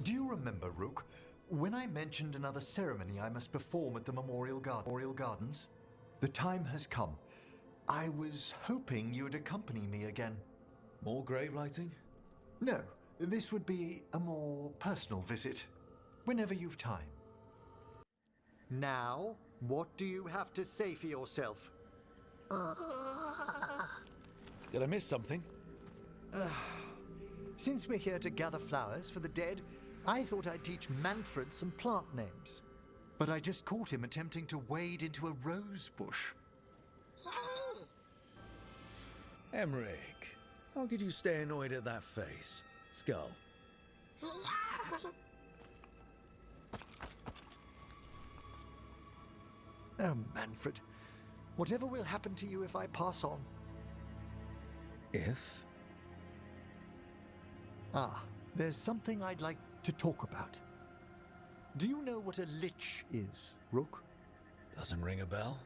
Do you remember, Rook, when I mentioned another ceremony I must perform at the Memorial Gardens? The time has come. I was hoping you would accompany me again. More grave lighting? No, this would be a more personal visit, whenever you've time. Now, what do you have to say for yourself? Did I miss something? Since we're here to gather flowers for the dead, I thought I'd teach Manfred some plant names. But I just caught him attempting to wade into a rose bush. Emmrich, how could you stay annoyed at that face? Skull. Oh, Manfred. Whatever will happen to you if I pass on? If? There's something I'd like to talk about. Do you know what a lich is, Rook? Doesn't ring a bell?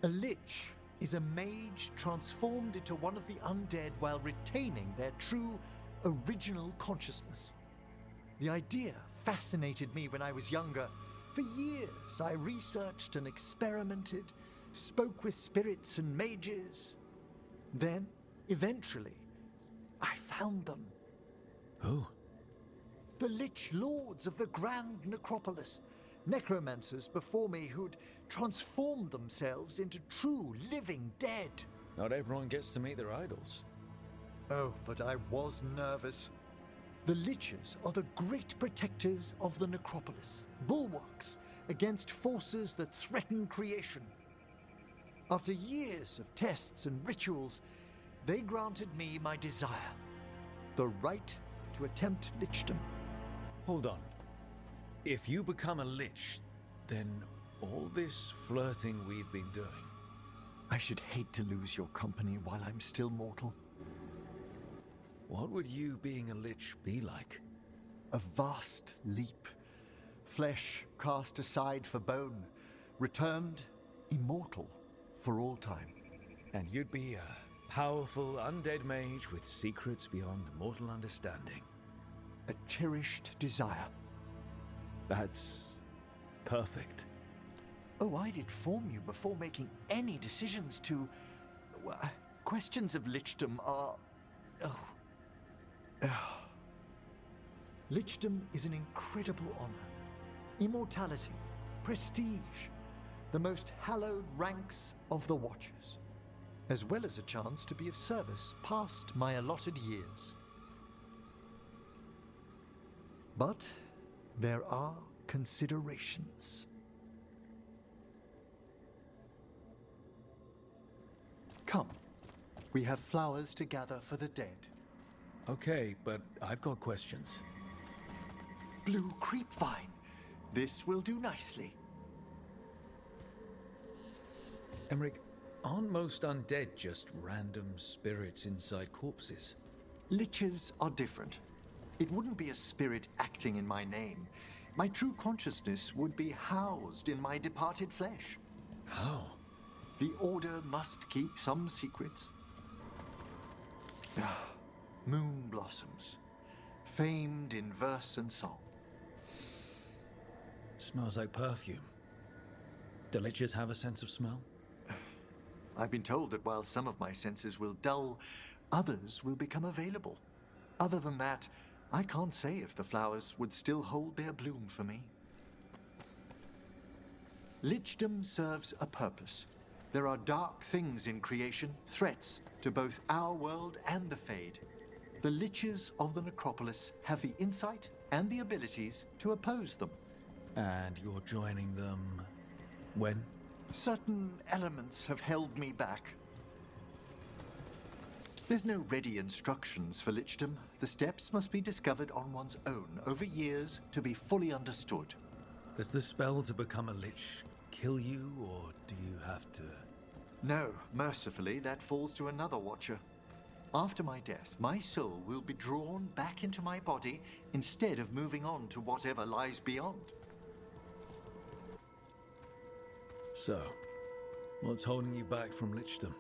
A lich is a mage transformed into one of the undead while retaining their true, original consciousness. The idea fascinated me when I was younger. For years, I researched and experimented, spoke with spirits and mages. Then, eventually, I found them. Who? The Lich Lords of the Grand Necropolis. Necromancers before me who'd transformed themselves into true living dead. Not everyone gets to meet their idols. Oh, but I was nervous. The Liches are the great protectors of the Necropolis, bulwarks against forces that threaten creation. After years of tests and rituals, they granted me my desire, the right to attempt lichdom. Hold on. If you become a lich, then all this flirting we've been doing... I should hate to lose your company while I'm still mortal. What would you being a lich be like? A vast leap. Flesh cast aside for bone, returned immortal for all time. And you'd be a powerful undead mage with secrets beyond mortal understanding. A cherished desire. That's perfect. Oh, I'd inform you before making any decisions to... questions of lichdom are... Lichdom is an incredible honor. Immortality, prestige, the most hallowed ranks of the Watchers, as well as a chance to be of service past my allotted years. But there are considerations. Come, we have flowers to gather for the dead. Okay, but I've got questions. Blue creepvine. This will do nicely. Emmrich, aren't most undead just random spirits inside corpses? Liches are different. It wouldn't be a spirit acting in my name. My true consciousness would be housed in my departed flesh. How? The Order must keep some secrets. Moon blossoms, famed in verse and song. Smells like perfume. Do liches have a sense of smell? I've been told that while some of my senses will dull, others will become available. Other than that, I can't say if the flowers would still hold their bloom for me. Lichdom serves a purpose. There are dark things in creation, threats to both our world and the Fade. The Liches of the Necropolis have the insight and the abilities to oppose them. And you're joining them... when? Certain elements have held me back. There's no ready instructions for lichdom. The steps must be discovered on one's own over years to be fully understood. Does the spell to become a lich kill you, or do you have to... No, mercifully, that falls to another watcher. After my death, my soul will be drawn back into my body instead of moving on to whatever lies beyond. So, what's holding you back from lichdom?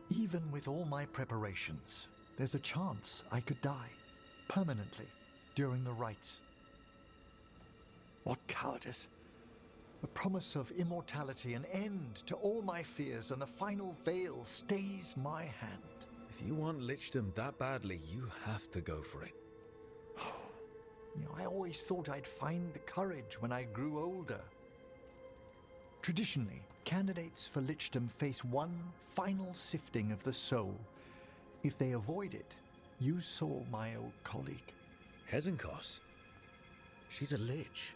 Even with all my preparations, there's a chance I could die. permanently during the rites. What cowardice! A promise of immortality, an end to all my fears, and the final veil stays my hand. If you want lichdom that badly, you have to go for it. I always thought I'd find the courage when I grew older. Traditionally, candidates for lichdom face one final sifting of the soul. If they avoid it, you saw my old colleague. Hezenkos? She's a lich.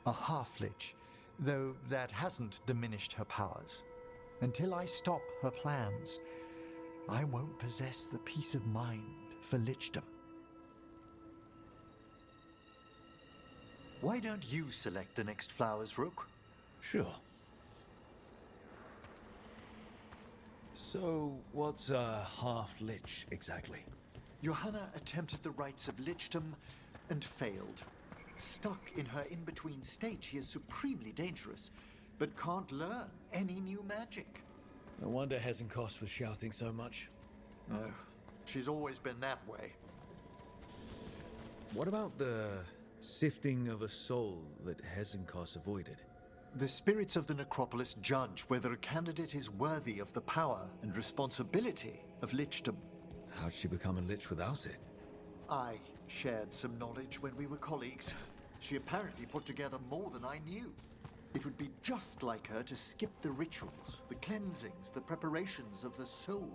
A half-lich, though that hasn't diminished her powers. Until I stop her plans, I won't possess the peace of mind for lichdom. Why don't you select the next flowers, Rook? Sure. So, what's a half-lich exactly? Johanna attempted the rites of lichdom and failed. Stuck in her in-between state, she is supremely dangerous, but can't learn any new magic. No wonder Hezenkos was shouting so much. Oh, she's always been that way. What about the sifting of a soul that Hezenkos avoided? The spirits of the necropolis judge whether a candidate is worthy of the power and responsibility of lichdom. How'd she become a lich without it? I shared some knowledge when we were colleagues. She apparently put together more than I knew. It would be just like her to skip the rituals, the cleansings, the preparations of the soul.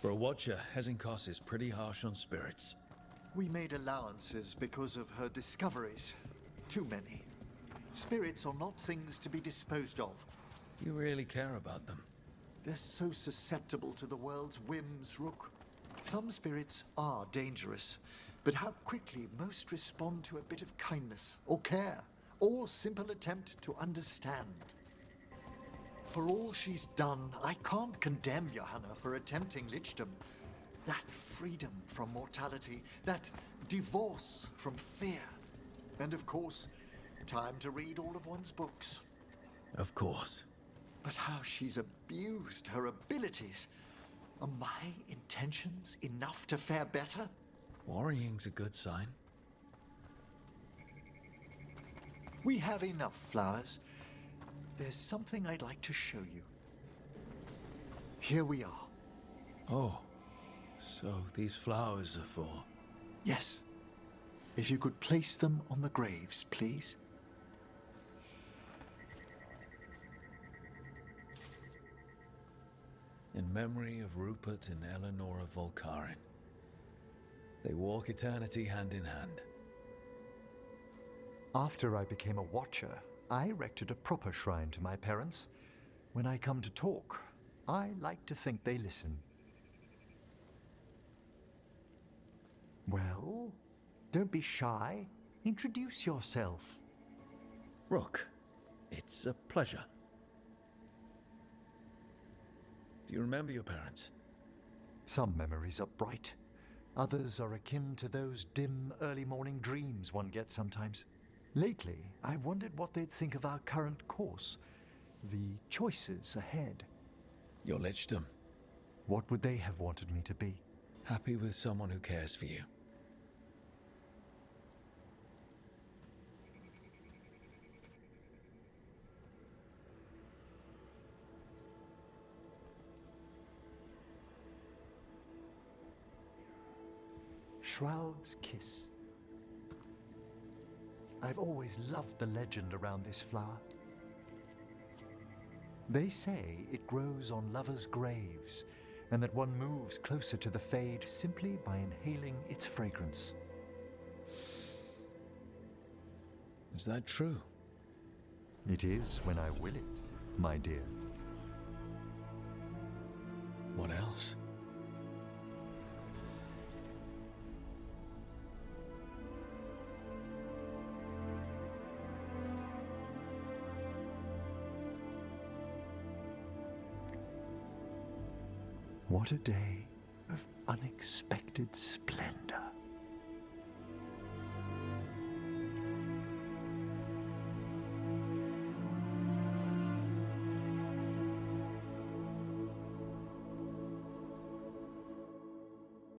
For a watcher, Hezenkos is pretty harsh on spirits. We made allowances because of her discoveries. Too many. Spirits are not things to be disposed of. You really care about them. They're so susceptible to the world's whims, Rook. Some spirits are dangerous, but how quickly most respond to a bit of kindness or care, or simple attempt to understand. For all she's done, I can't condemn Johanna for attempting lichdom. That freedom from mortality, that divorce from fear. And of course, time to read all of one's books. Of course. But how she's abused her abilities. Are my intentions enough to fare better? Worrying's a good sign. We have enough flowers. There's something I'd like to show you. Here we are. Oh, so these flowers are for... Yes. If you could place them on the graves, please. In memory of Rupert and Eleonora Volkarin. They walk eternity hand in hand. After I became a watcher, I erected a proper shrine to my parents. When I come to talk, I like to think they listen. Well, don't be shy. Introduce yourself. Rook, it's a pleasure. Do you remember your parents? Some memories are bright. Others are akin to those dim early morning dreams one gets sometimes. Lately, I wondered what they'd think of our current course, the choices ahead. Your lichdom. What would they have wanted me to be? Happy with someone who cares for you. Shroud's Kiss. I've always loved the legend around this flower. They say it grows on lovers' graves, and that one moves closer to the fade simply by inhaling its fragrance. Is that true? It is when I will it, my dear. What else? What a day of unexpected splendor.